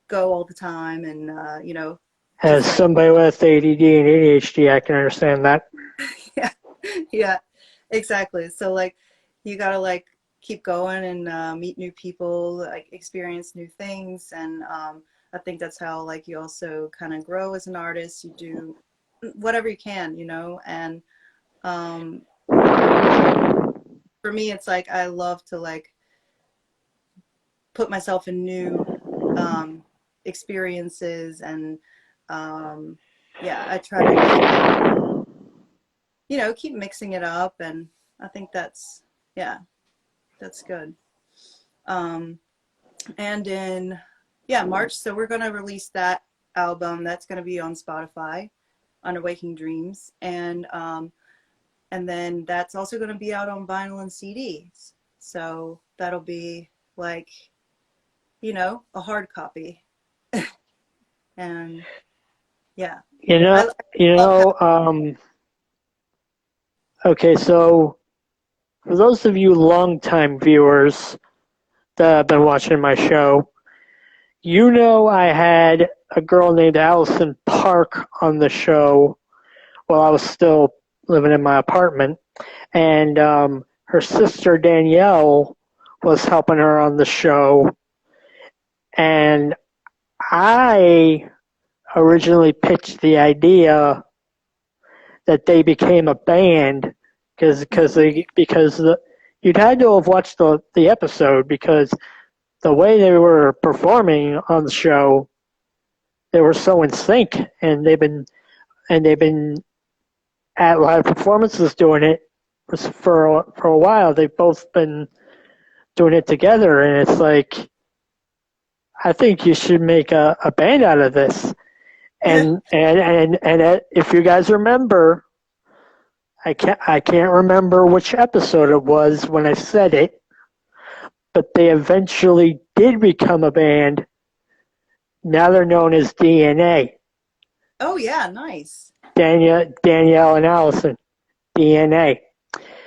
go all the time, and As somebody with ADD and ADHD, I can understand that. Yeah, yeah, exactly. So like you gotta like keep going and meet new people, like experience new things, and I think that's how like you also kind of grow as an artist. You do whatever you can, you know, and um, for me, it's like I love to like put myself in new um, experiences, and um, yeah, I try to keep keep mixing it up, and I think that's yeah, that's good. Um, and in March, so we're gonna release that album. That's gonna be on Spotify under Waking Dreams, and then that's also gonna be out on vinyl and CDs. So that'll be like a hard copy, and yeah, You know, I you love know. Okay, so for those of you longtime viewers that have been watching my show, you know I had a girl named Allison Park on the show while I was still living in my apartment, and her sister Danielle was helping her on the show, and I originally pitched the idea that they became a band having. you'd had to have watched the episode because the way they were performing on the show, they were so in sync, and they've been at live performances doing it for a while. They've both been doing it together, and it's like I think you should make a band out of this. And if you guys remember, I can't remember which episode it was when I said it, but they eventually did become a band. Now they're known as DNA. Oh yeah, nice. Danielle and Allison, DNA.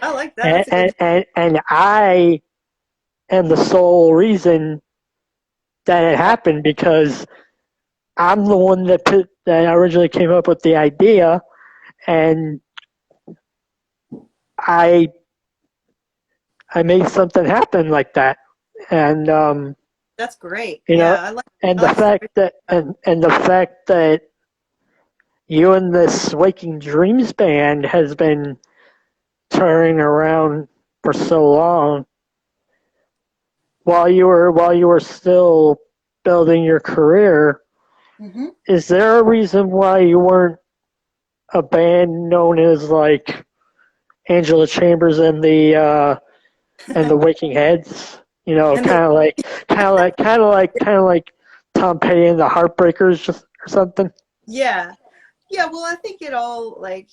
I like that. And, That's a good. and, and, and I am the sole reason that it happened because I'm the one that originally came up with the idea, and I I made something happen like that. And That's great. you know, Yeah, I like. and I the like fact stories. that and the fact that you and this Waking Dreams band has been touring around for so long while you were still building your career. Hmm. Is there a reason why you weren't a band known as like Angela Chambers and the Waking Heads? You know, And the kind of like Tom Petty and the Heartbreakers, just or something. yeah, yeah. Well, I think it all like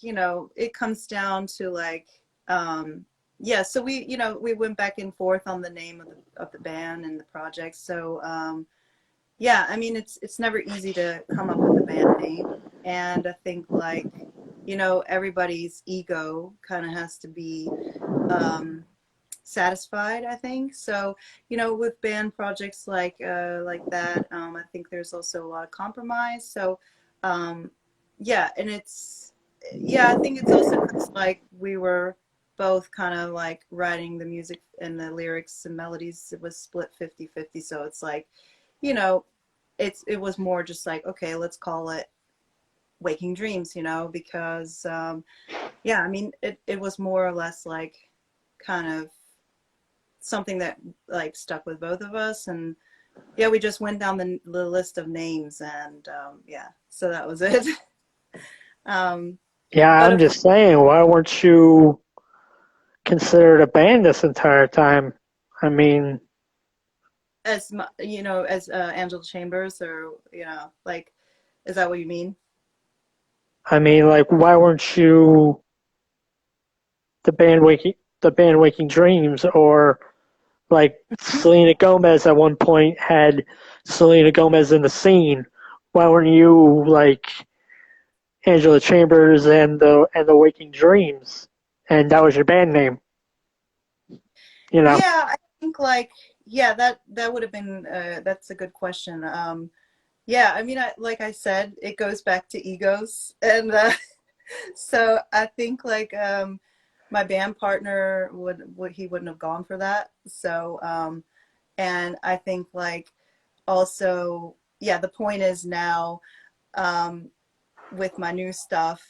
it comes down to like yeah. So we went back and forth on the name of the band and the project. So yeah, I mean it's never easy to come up with a band name, and I think like everybody's ego kind of has to be um, satisfied, I think. So with band projects like that, I think there's also a lot of compromise. So um, yeah, and I think it's also because like we were both kind of like writing the music and the lyrics and melodies. It was split 50-50, so it's like you know it was more just like, okay, let's call it Waking Dreams, because yeah, I mean it was more or less like kind of something that like stuck with both of us, and yeah, we just went down the list of names, and yeah, so that was it. um Yeah, but I'm of just saying, why weren't you considered a band this entire time? I mean, as as Angela Chambers, or like, is that what you mean? like, why weren't you the band Waking Dreams, or like Selena Gomez at one point had Selena Gomez in the scene? Why weren't you like Angela Chambers and the Waking Dreams, and that was your band name? You know, Yeah, I think like, yeah, that would have been that's a good question. Yeah, I mean, like I said, it goes back to egos, and so I think like my band partner would he wouldn't have gone for that. So and I think like also, yeah, the point is now um, with my new stuff,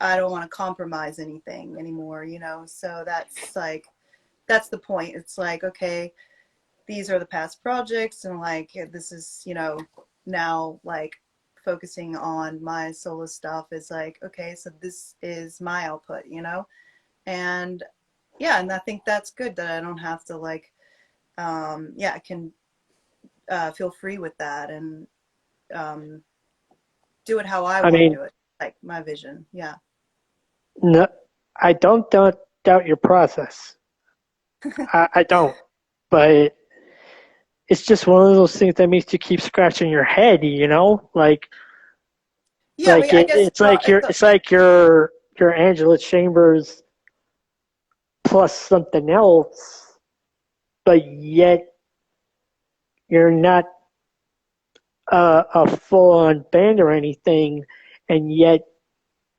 I don't want to compromise anything anymore, you know. So that's like that's the point. It's like okay, these are the past projects, and like this is you know now like focusing on my solo stuff is like okay, so this is my output, you know, and yeah, and I think that's good that I don't have to like yeah, I can feel free with that and um, do it how I I want to mean, do it, like my vision. Yeah. no, I don't doubt your process. I don't, but it's just one of those things that makes you keep scratching your head, you know? Yeah, I mean, I guess It's like you're Angela Chambers plus something else, but yet you're not a full on band or anything, and yet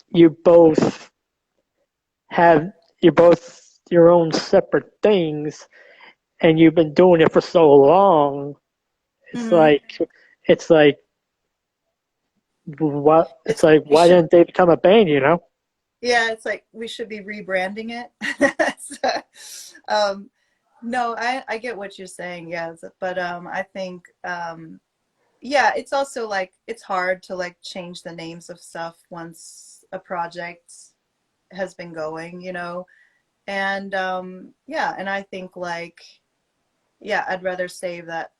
you both have you're both your own separate things, and you've been doing it for so long. It's mm-hmm. like it's like what it's It's like we why should didn't they become a band, you know? yeah, it's like we should be rebranding it. So, no, I get what you're saying, yes, but I think yeah, it's also like it's hard to like change the names of stuff once a project has been going, you know. And yeah, and I think like yeah, I'd rather save that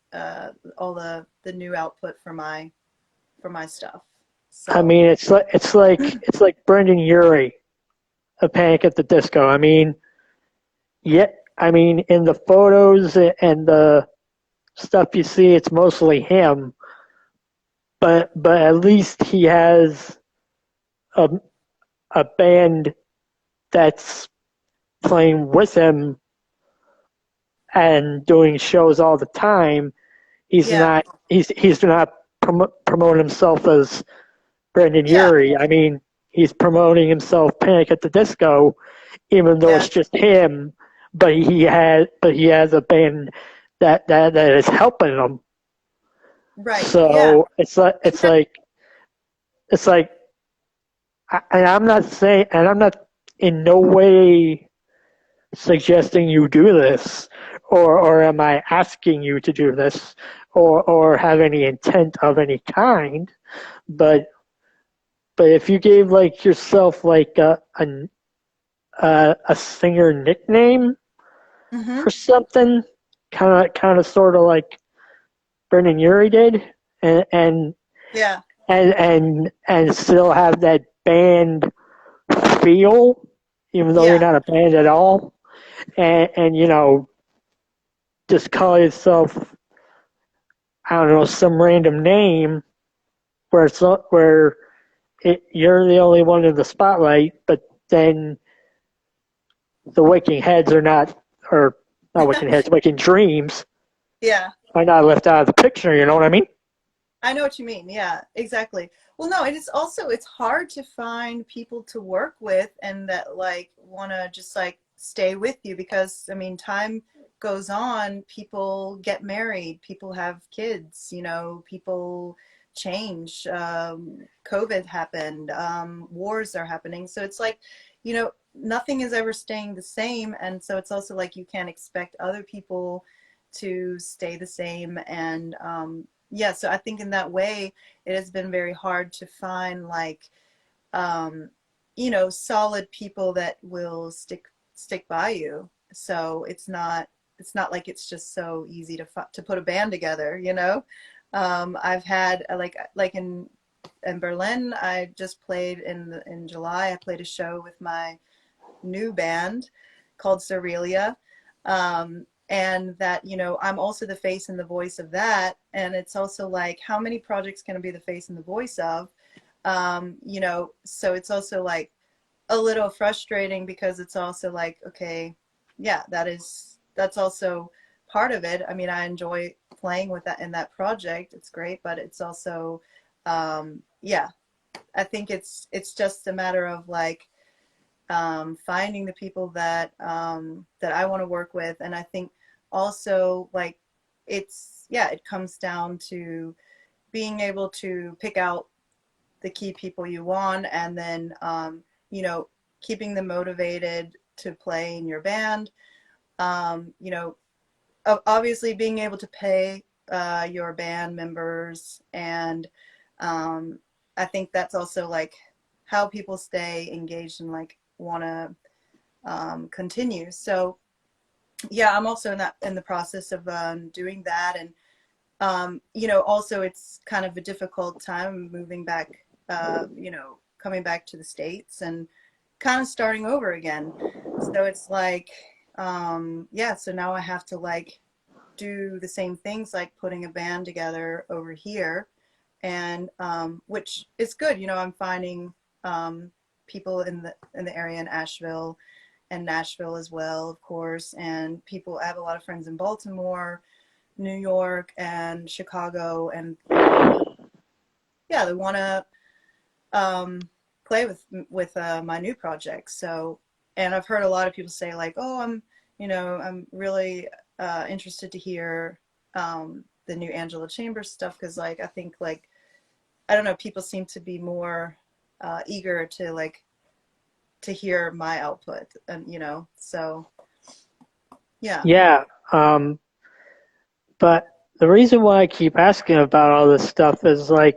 all the new output for my stuff. I So, mean, it's like Brendan Urie of Panic at the Disco. I mean, yeah, I mean, in the photos and the stuff you see, it's mostly him, but at least he has a a band that's playing with him and doing shows all the time. yeah. He's not promoting himself as Brendan Yeah. Urie. I mean, he's promoting himself Panic at the Disco, even though Yeah. it's just him. But he has a band that is helping him. Right. Yeah. So And that, it's like and I'm not saying and I'm not in no way suggesting you do this, or am I asking you to do this, or have any intent of any kind. But but if you gave like yourself like a singer nickname hmm or something, kind of sort of like Brendan Urie did, and and yeah. and still have that band feel, even though you're Yeah. not a band at all, and you know just call yourself I don't know some random name where you're the only one in the spotlight, but then the Waking Heads are not, or not Waking Heads, Waking Dreams Yeah. are not left out of the picture. You know what I mean? I know what you mean. Yeah, exactly. Well, no, and it's also it's hard to find people to work with and that like want to just like stay with you because I mean, time goes on, people get married, people have kids, you know, people change. COVID happened, wars are happening. So it's like, you know, nothing is ever staying the same. And so it's also like you can't expect other people to stay the same. And yeah, so I think in that way, it has been very hard to find like, um, you know, solid people that will stick by you. So it's not like it's just so easy to put a band together, you know. I've had like in Berlin, I just played in July. I played a show with my new band called Cerealia. And that, you know, I'm also the face and the voice of that. And it's also like, how many projects can I be the face and the voice of? You know, so it's also like a little frustrating because it's also like, okay, yeah, that's also part of it. I mean, I enjoy playing with that in that project. It's great, but it's also, yeah, I think it's just a matter of like finding the people that that I want to work with, and I think also like it's yeah, it comes down to being able to pick out the key people you want, and then you know, keeping them motivated to play in your band. You know, obviously being able to pay your band members, and I think that's also like how people stay engaged and like want to continue. So yeah, I'm also in the process of doing that, and you know, also it's kind of a difficult time moving back, you know, coming back to the States and kind of starting over again. So it's like, yeah, so now I have to like do the same things like putting a band together over here, and which is good. You know, I'm finding people in the area in Asheville and Nashville as well, of course, and people. I have a lot of friends in Baltimore, New York, and Chicago, and yeah, they want to play with my new project. So, and I've heard a lot of people say like, "Oh, you know, I'm really interested to hear the new Angela Chambers stuff," because like I think like I don't know, people seem to be more eager to like to hear my output, and you know, so yeah, Yeah. But the reason why I keep asking about all this stuff is like,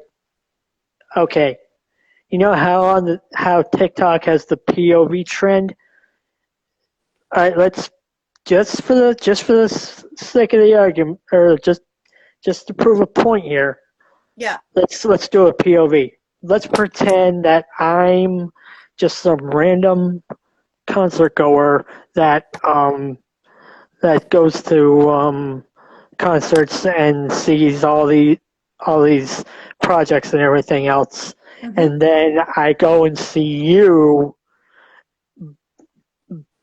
okay, you know how how TikTok has the POV trend? All right, let's just for the sake of the argument, or just to prove a point here, yeah, let's do a POV. Let's pretend that I'm just some random concert goer that goes to concerts and sees all these projects and everything else, hmm and then I go and see you,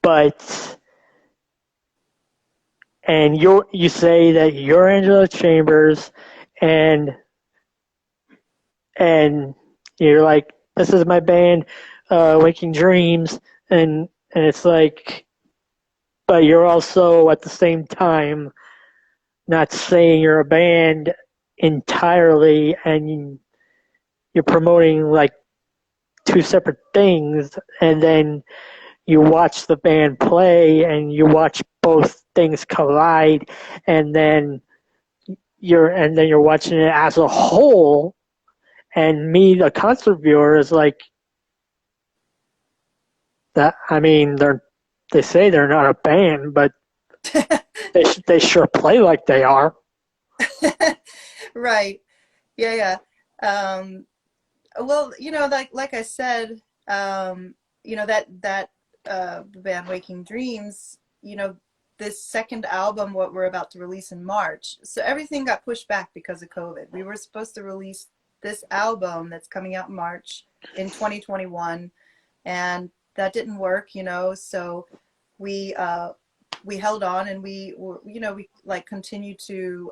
but and you say that you're Angela Chambers, and and you're like, this is my band, Waking Dreams, and it's like, but you're also at the same time not saying you're a band entirely, and you're promoting like two separate things, and then you watch the band play and you watch both things collide, and then you're watching it as a whole, and me, the concert viewer, is like that. I mean, they say they're not a band, but they sure play like they are. right, yeah, yeah. Well, you know, like I said, you know, that band Waking Dreams, you know, this second album, what we're about to release in March. So everything got pushed back because of COVID. We were supposed to release this album that's coming out in March in 2021, and that didn't work, you know. So we we held on, and we were, you know, we like continued to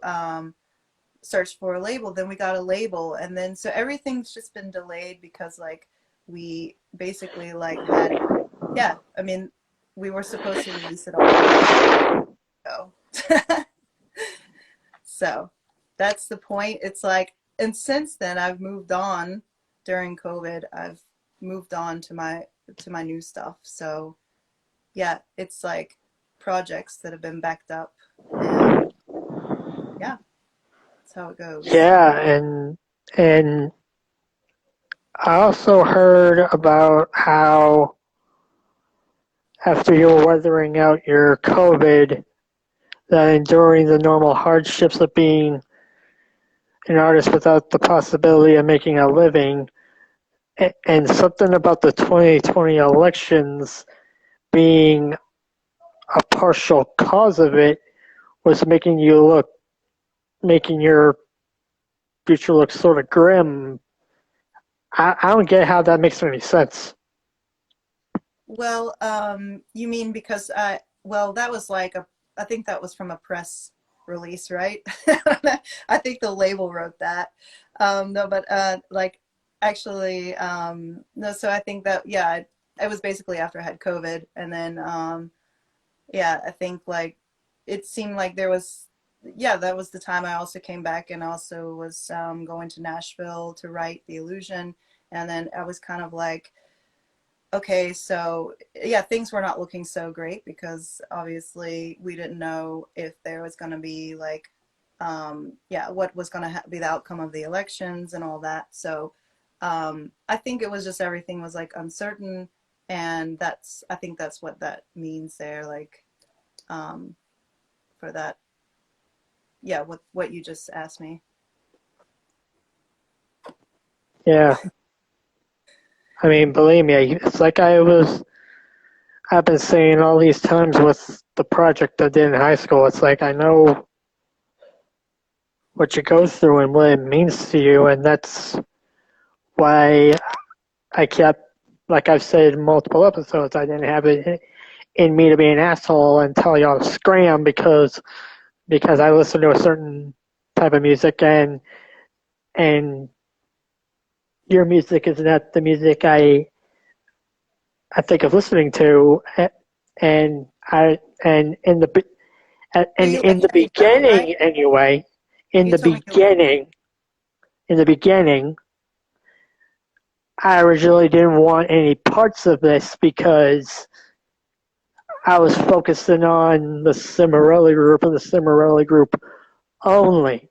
search for a label. Then we got a label, and then so everything's just been delayed because like we basically like had, yeah, I mean, we were supposed to release it all ago. So that's the point. It's like, and since then I've moved on. During COVID, I've moved on to my new stuff. So yeah, it's like projects that have been backed up, and yeah, that's how it goes. Yeah, and I also heard about how after you were weathering out your COVID, that enduring the normal hardships of being an artist without the possibility of making a living, and something about the 2020 elections being a partial cause of it was making your future look sort of grim. I don't get how that makes any sense. Well, you mean because well, that was like a, I think that was from a press release, right? I think the label wrote that. No, but like actually, no. So I think that yeah, it was basically after I had COVID, and then yeah, I think like it seemed like there was yeah, that was the time I also came back and also was going to Nashville to write The Illusion, and then I was kind of like okay, so yeah, things were not looking so great because obviously we didn't know if there was going to be like, yeah, what was going to be the outcome of the elections and all that. So I think it was just everything was like uncertain, and I think that's what that means there, like um, for that, yeah, what you just asked me. Yeah, I mean, believe me, it's like I've been saying all these times with the project I did in high school. It's like I know what you go through and what it means to you, and that's why I kept, like I've said in multiple episodes, I didn't have it in me to be an asshole and tell y'all to scram because I listen to a certain type of music and your music is not the music I think of listening to, and I and But and you in like the heavy metal, right? beginning anyway, in You the told me you like. beginning, in the beginning, I originally didn't want any parts of this because I was focusing on the Cimarelli group and the Cimarelli group only.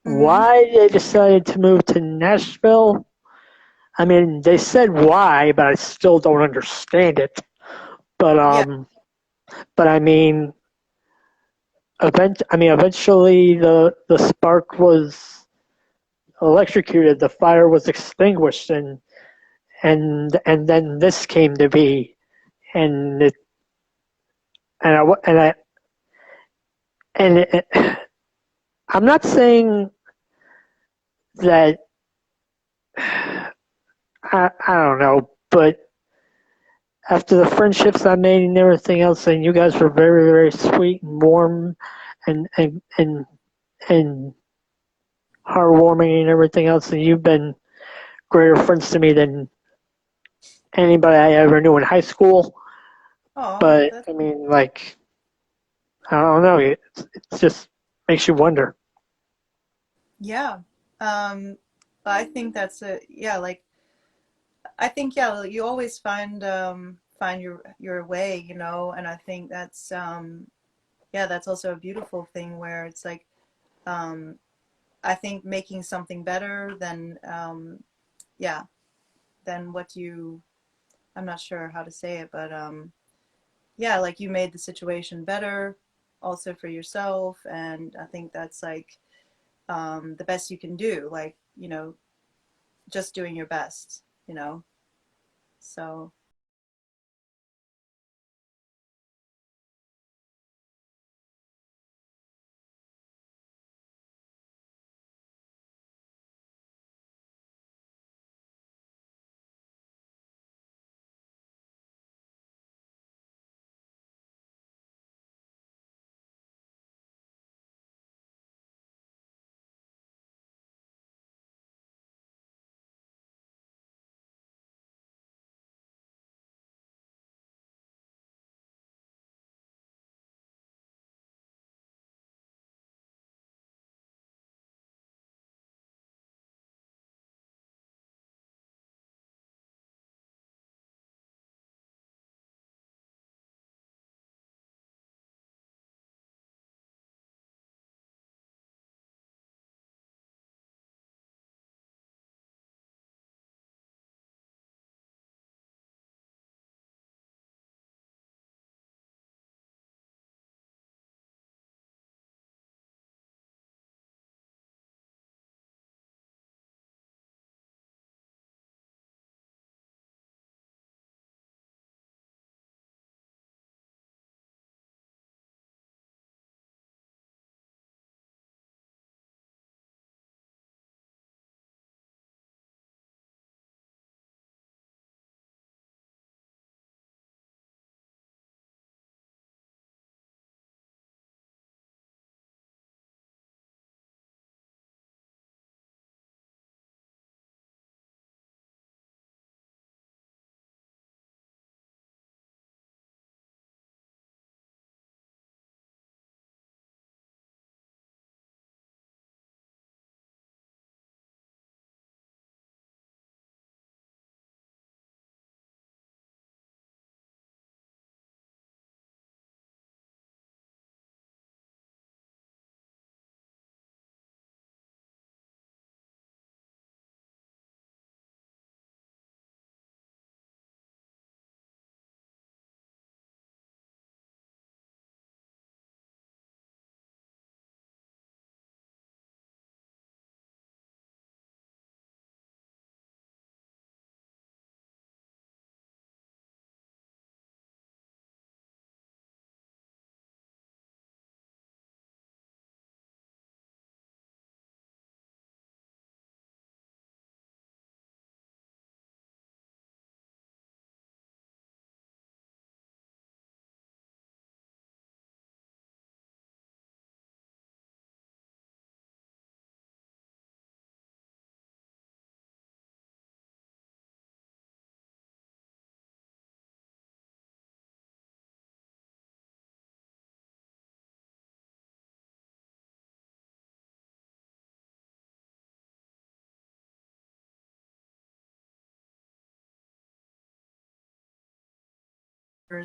Mm-hmm. Why they decided to move to Nashville? I mean, they said why, but I still don't understand it. But Yeah. I mean, eventually the spark was electrocuted, the fire was extinguished, and then this came to be, and it, and I and I and it, I'm not saying that I don't know, but after the friendships I made and everything else, and you guys were very very sweet and warm, and and and and heartwarming and everything else, and you've been greater friends to me than anybody I ever knew in high school. Oh, But that's I mean, like I don't know, it just makes you wonder. yeah. Um, I think that's a yeah, like I think yeah, you always find your way, you know, and I think that's yeah, that's also a beautiful thing where it's like um I think making something better than yeah, than what you I'm not sure how to say it, but yeah, like you made the situation better also for yourself, and I think that's like the best you can do, like, you know, just doing your best, you know. So